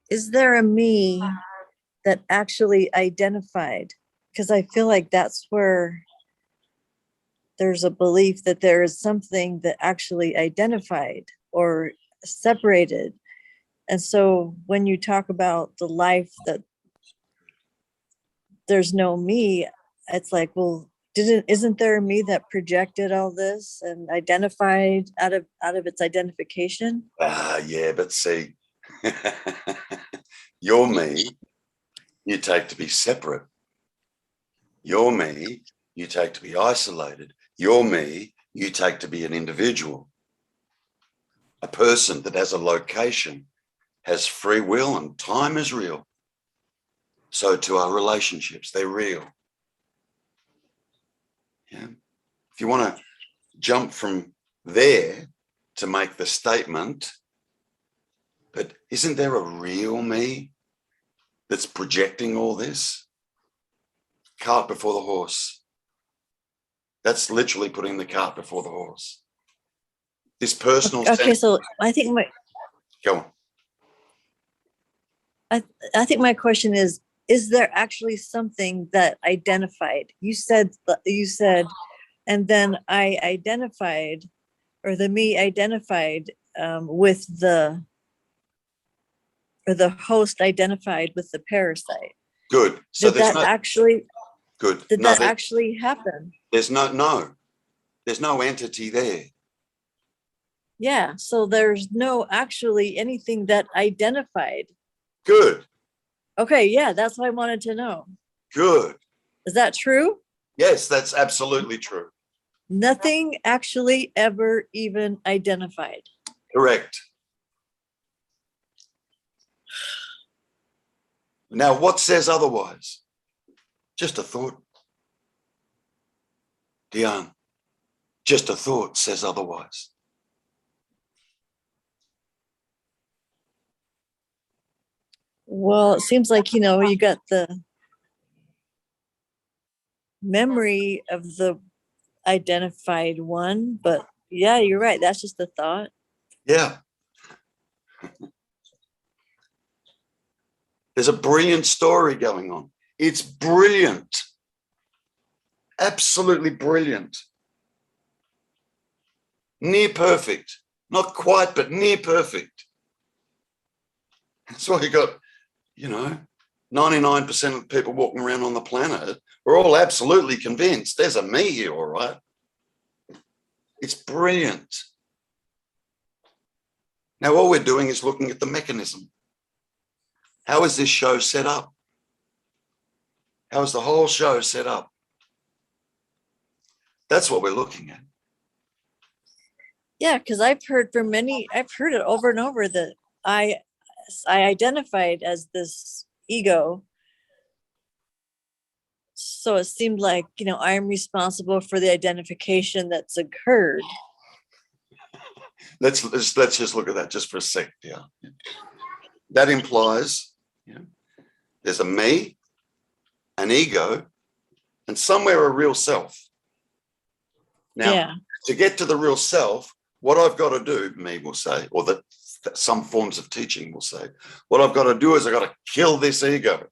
is there a me that actually identified? Because I feel like that's where there's a belief that there is something that actually identified or separated. And so when you talk about the life that there's no me, it's like, well, isn't there a me that projected all this and identified out of its identification? Yeah, but see, your me, you take to be separate. Your me, you take to be isolated. Your me, you take to be an individual, a person that has a location, has free will, and time is real. So to our relationships, they're real. Yeah. If you want to jump from there to make the statement, but isn't there a real me that's projecting all this? Cart before the horse. That's literally putting the cart before the horse. This personal Okay, sense. so I think Go on. I think my question is there actually something that identified? You said, and then I identified, or the me identified with the host identified with the parasite. Good. So Did that actually happen? There's no entity there. Yeah, so there's no actually anything that identified. Good. Okay, yeah, that's what I wanted to know. Good. Is that true? Yes, that's absolutely true. Nothing actually ever even identified. Correct. Now, what says otherwise? Just a thought. Diane, just a thought says otherwise. Well, it seems like, you got the memory of the identified one, but yeah, you're right. That's just a thought. Yeah. There's a brilliant story going on. It's brilliant. Absolutely brilliant. Near perfect. Not quite, but near perfect. That's why you got, 99% of the people walking around on the planet are all absolutely convinced there's a me here, all right? It's brilliant. Now, all we're doing is looking at the mechanism. How is this show set up? How is the whole show set up? That's what we're looking at. Yeah, because I've heard it over and over that I identified as this ego. So it seemed like, I'm responsible for the identification that's occurred. Let's just look at that just for a sec. Yeah. That implies there's a me, an ego, and somewhere a real self. Now, to get to the real self, what I've got to do, me will say, or that some forms of teaching will say, what I've got to do is I've got to kill this ego.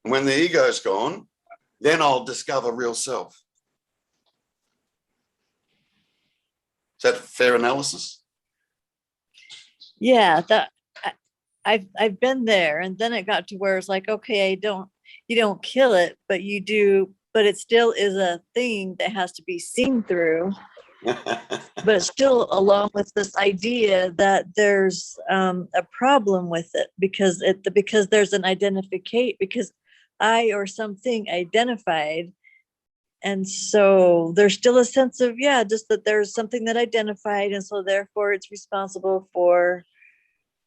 And when the ego's gone, then I'll discover real self. Is that a fair analysis? Yeah, that I've been there, and then it got to where it's like, okay, you don't kill it, but you do, but it still is a thing that has to be seen through. But it's still along with this idea that there's a problem with it because there's an identification, because I or something identified. And so there's still a sense of, just that there's something that identified. And so therefore it's responsible for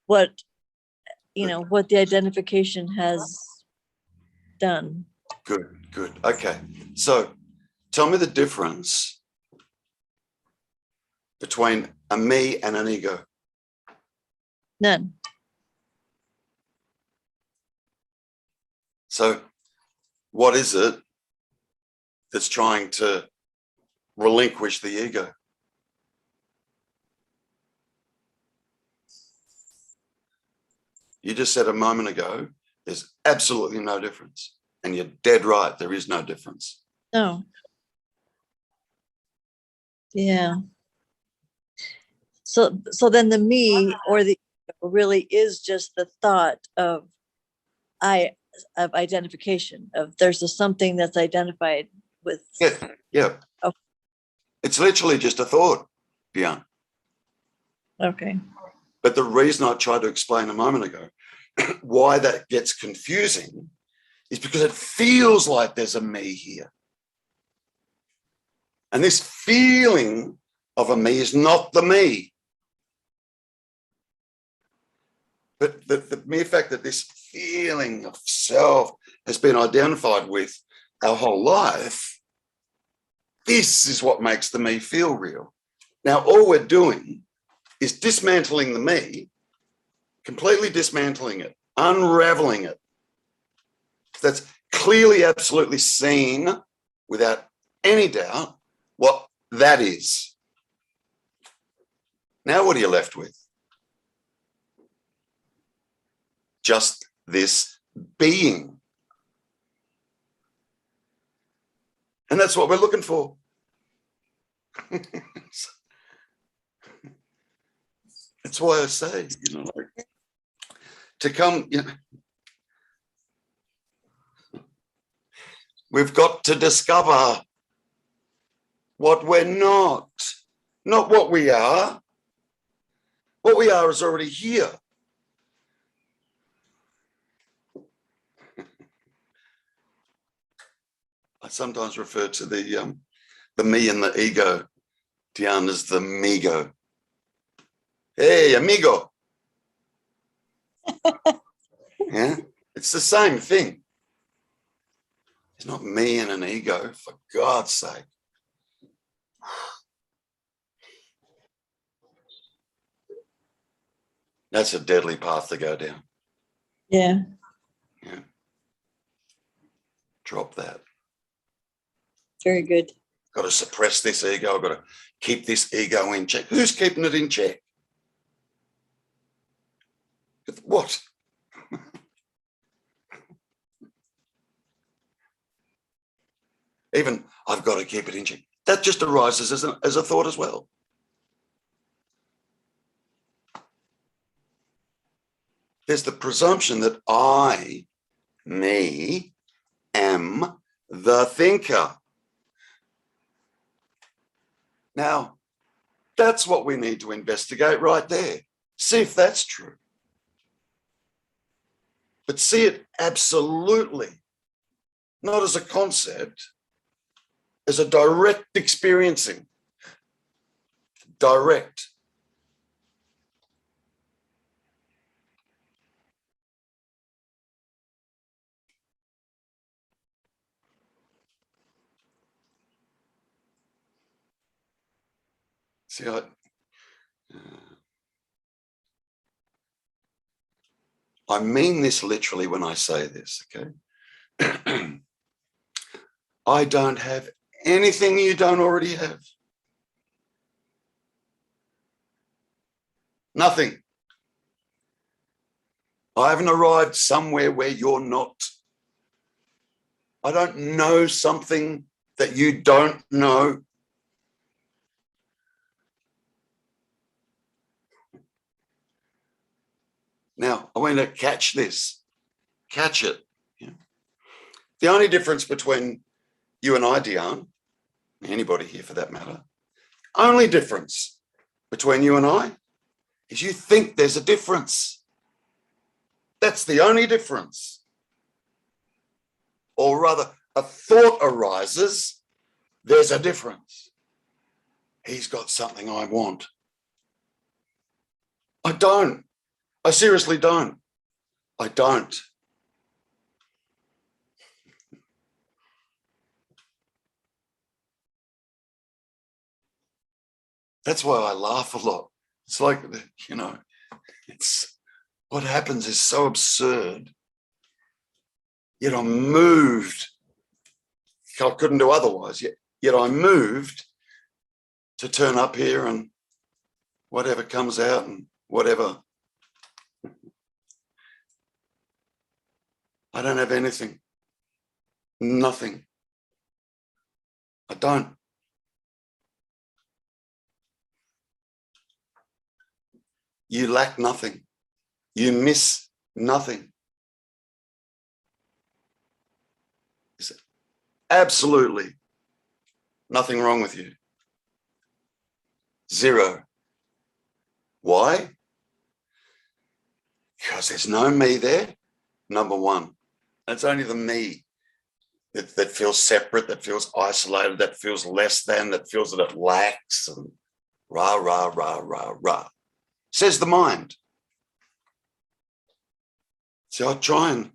what the identification has done. Good. Okay. So tell me the difference between a me and an ego. None. So what is it that's trying to relinquish the ego? You just said a moment ago, there's absolutely no difference. And you're dead right. There is no difference. No. Yeah. So then the me or the ego really is just the thought of identification of there's a something that's identified with. Yeah. Oh. It's literally just a thought, Bjorn. Okay. But the reason I tried to explain a moment ago why that gets confusing is because it feels like there's a me here. And this feeling of a me is not the me. But the mere fact that this feeling of self has been identified with our whole life, this is what makes the me feel real. Now, all we're doing is dismantling the me, completely dismantling it, unraveling it. That's clearly, absolutely seen without any doubt what that is. Now, what are you left with? Just this being. And that's what we're looking for. That's why I say, like, to come, we've got to discover what we're not what we are. What we are is already here. I sometimes refer to the me and the ego, Diane, as the migo. Hey, amigo. Yeah, it's the same thing. It's not me and an ego, for God's sake. That's a deadly path to go down. Yeah. Yeah. Drop that. Very good. Got to suppress this ego. I've got to keep this ego in check. Who's keeping it in check? What? Even I've got to keep it in check. That just arises as a thought as well. There's the presumption that I, me, am the thinker. Now, that's what we need to investigate right there. See if that's true. But see it absolutely, not as a concept, as a direct experiencing. Direct. See, I mean this literally when I say this, okay? I don't have anything you don't already have. Nothing. I haven't arrived somewhere where you're not. I don't know something that you don't know. Now, I want to catch this. Catch it. Yeah. The only difference between you and I, Diane, anybody here for that matter, only difference between you and I is you think there's a difference. That's the only difference. Or rather, a thought arises, there's a difference. He's got something I want. I don't. I seriously don't. I don't. That's why I laugh a lot. It's like, it's what happens is so absurd. Yet I'm moved. I couldn't do otherwise. Yet I'm moved to turn up here and whatever comes out and whatever. I don't have anything. Nothing. I don't. You lack nothing. You miss nothing. There's absolutely nothing wrong with you. Zero. Why? Because there's no me there, number one. It's only the me that feels separate, that feels isolated, that feels less than, that feels that it lacks, and rah, rah, rah, rah, rah. Says the mind. So I try and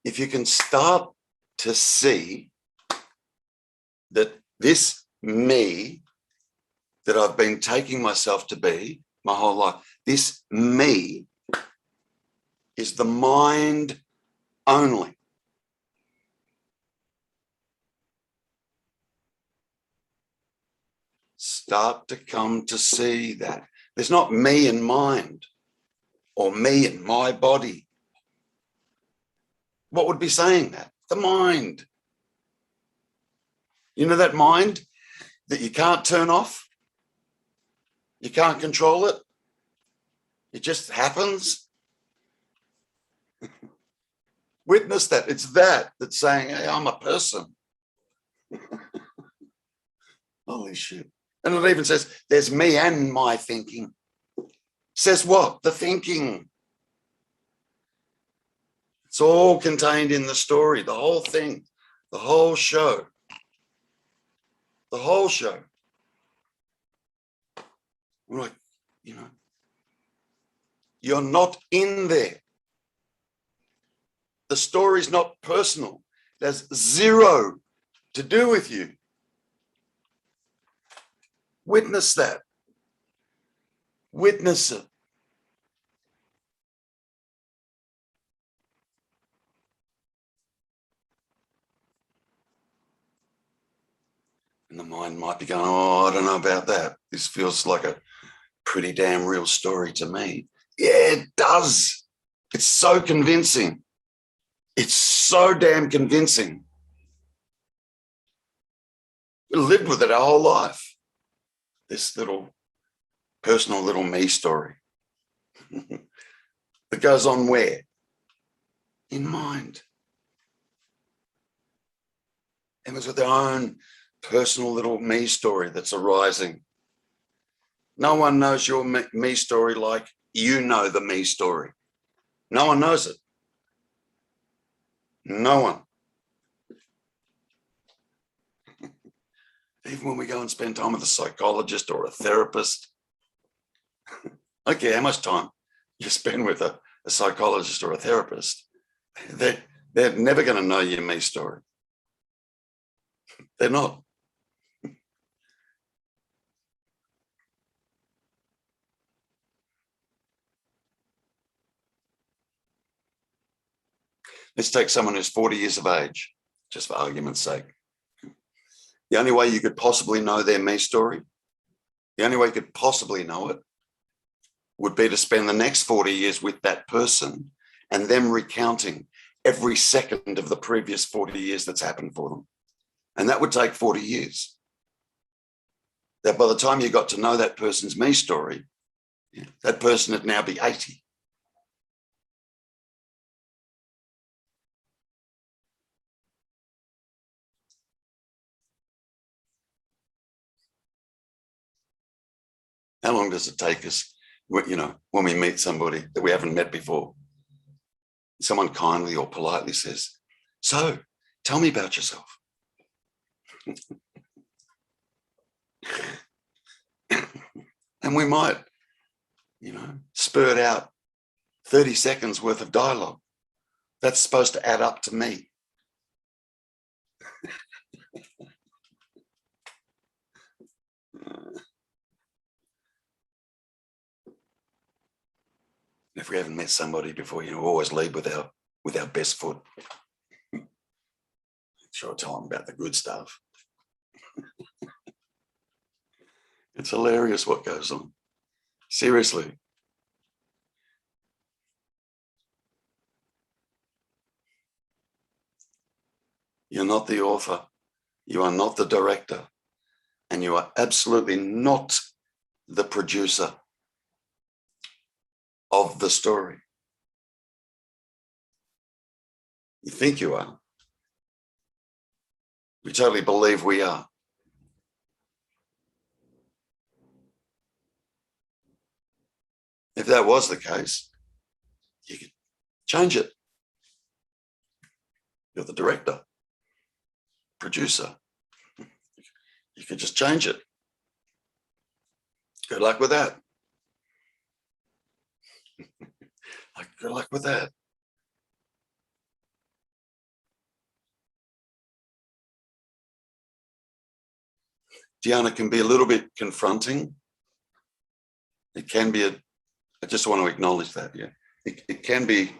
if you can start to see that this me that I've been taking myself to be my whole life, this me is the mind only. Start to come to see that. There's not me in mind or me in my body. What would be saying that? The mind. You know that mind that you can't turn off? You can't control it? It just happens? Witness that. It's that's saying, hey, I'm a person. Holy shit. And it even says, there's me and my thinking. Says what? The thinking. It's all contained in the story, the whole thing, the whole show. The whole show. We're like, you know, you're not in there. The story's not personal. It has zero to do with you. Witness that. Witness it. And the mind might be going, oh, I don't know about that. This feels like a pretty damn real story to me. Yeah, it does. It's so convincing. It's so damn convincing. We lived with it our whole life. This little personal little me story that goes on where? In mind. And it's with their own personal little me story that's arising. No one knows your me story like you know the me story. No one knows it. No one. Even when we go and spend time with a psychologist or a therapist, I don't care how much time you spend with a psychologist or a therapist, they're never going to know your me story. They're not. Let's take someone who's 40 years of age, just for argument's sake. The only way you could possibly know their me story, the only way you could possibly know it would be to spend the next 40 years with that person and them recounting every second of the previous 40 years that's happened for them. And that would take 40 years. That by the time you got to know that person's me story, that person would now be 80. How long does it take us, you know, when we meet somebody that we haven't met before? Someone kindly or politely says, so tell me about yourself. And we might, you know, spurt out 30 seconds worth of dialogue. That's supposed to add up to me. If we haven't met somebody before, you know, we always lead with our best foot. Sure, I'll tell them about the good stuff. It's hilarious what goes on. Seriously, You're not the author. You are not the director. And you are absolutely not the producer of the story. You think you are. We totally believe we are. If that was the case, you could change it. You're the director, producer. You could just change it. Good luck with that. Good luck with that. Dhyana can be a little bit confronting. It can be I just want to acknowledge that, yeah. It can be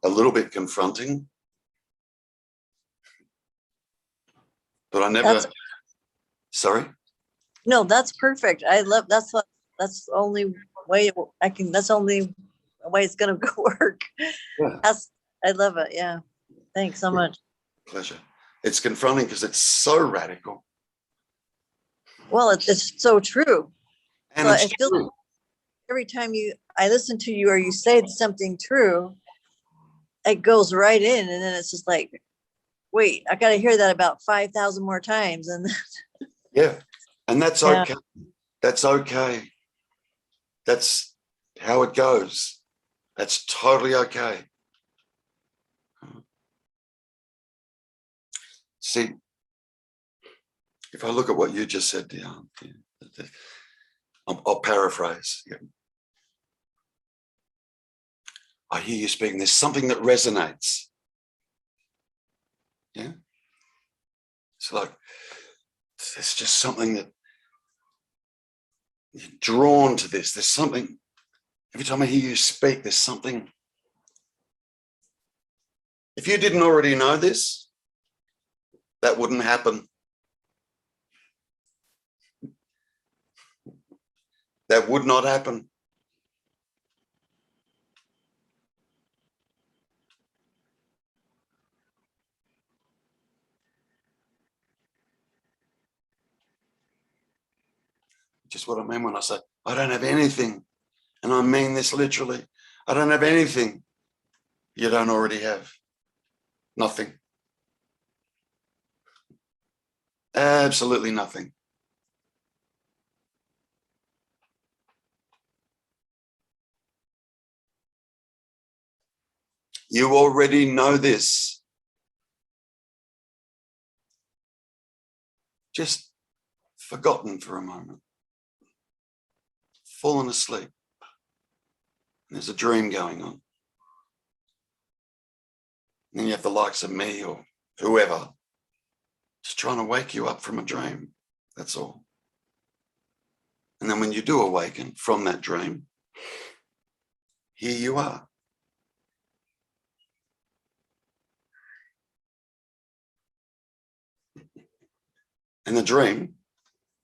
a little bit confronting. But I never, sorry? No, that's perfect. I love, that's the only way that's the only way it's going to work. Yeah. I love it. Yeah. Thanks so much. Pleasure. It's confronting because it's so radical. Well, it's so true. And so it's true. Like every time I listen to you or you say something true, it goes right in. And then it's just like, wait, I got to hear that about 5,000 more times. And yeah. And that's yeah. okay. That's okay. That's how it goes. That's totally okay. See, if I look at what you just said, Diane, I'll paraphrase. Yeah. I hear you speaking. There's something that resonates. Yeah. It's like, there's just something that you're drawn to this. There's something, every time I hear you speak, there's something. If you didn't already know this, that wouldn't happen. That would not happen. Just what I mean when I say, I don't have anything. And I mean this literally. I don't have anything you don't already have. Nothing. Absolutely nothing. You already know this. Just forgotten for a moment. Fallen asleep. There's a dream going on. And then you have the likes of me or whoever just trying to wake you up from a dream. That's all. And then when you do awaken from that dream, here you are. And the dream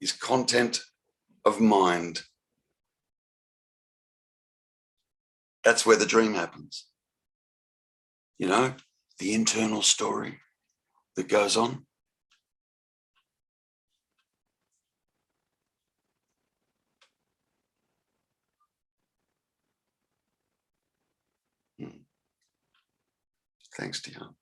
is content of mind. That's where the dream happens. You know, the internal story that goes on. Thanks, Dion.